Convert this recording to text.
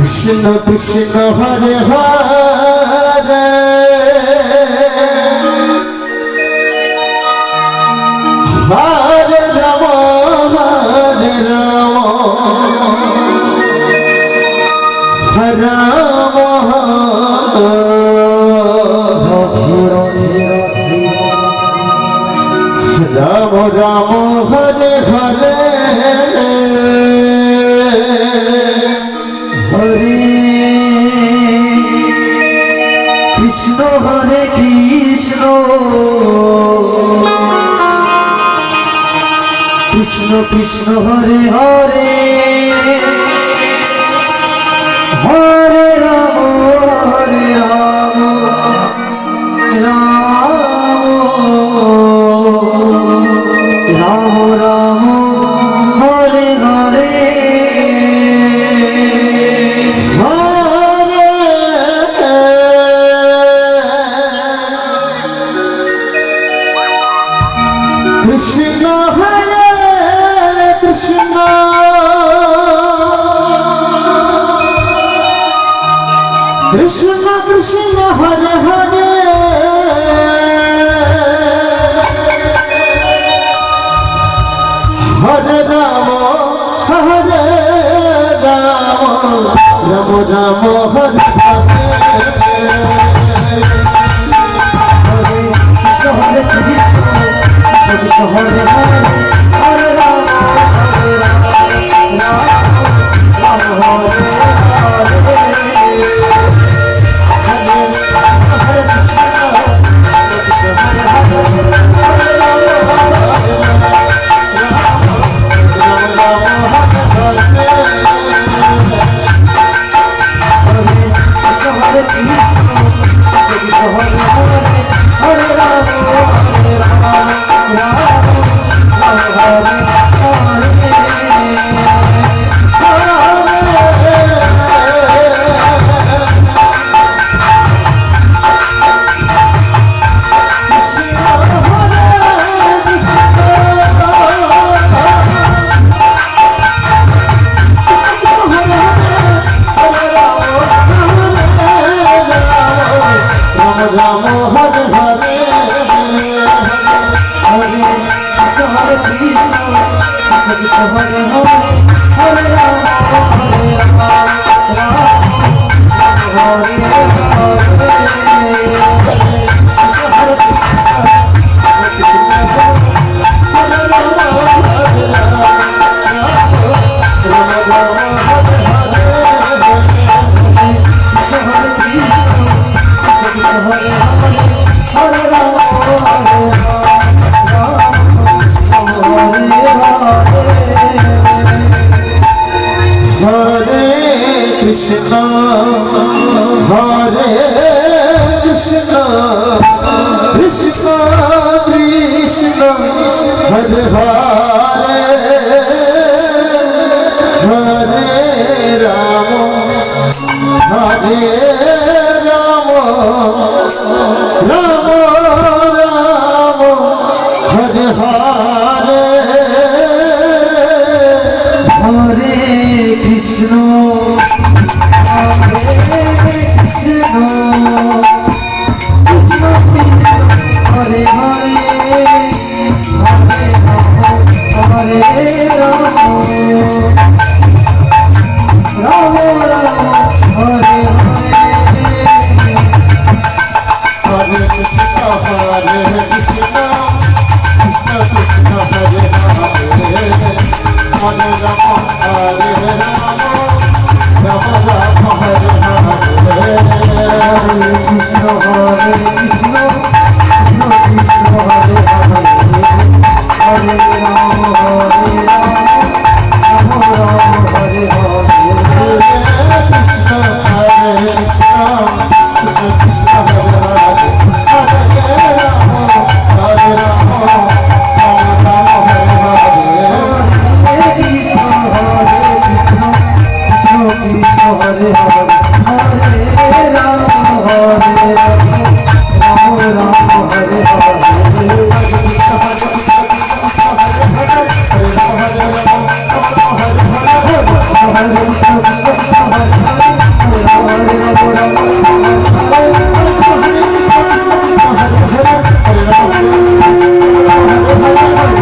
Krishna Krishna Hare Hare Hare Ram Hare Ram Ram Ram Hare Hare Hare Krishna Hare Krishna Krishna Krishna Hare Hare Hare Ram Ram Ram Hare Hare Krishna Hare Krishna Krishna Krishna Hare Hare Hare Ram Ram Ram Hare Hare Krishna Hare Krishna Krishna Hare Hare Hare Ram Ram Hare Ram Hare Hare Hare Hare Krishna Krishna Hare Hare Hare Ram Hare Ram Hare Krishna Hare Krishna Krishna Krishna Hare Hare Hare Ram Hare Ram Ram Ram Hare Hare Hare Krishna Hare Krishna Hare Hare Hare Ram Ram Ram Hare Hare Krishna Hare Krishna Krishna Krishna Hare Hare Hare Ram Hare Ram Ram Ram Hare Hare Hare Krishna Hare Krishna Krishna Krishna Hare Hare Hare Ram Hare Ram Ram Ram Hare Hare Krishna Hare Krishna Krishna Krishna Hare Hare Hare Ram Hare Ram Ram Ram Hare Hare Krishna Hare Krishna Krishna Krishna Hare Hare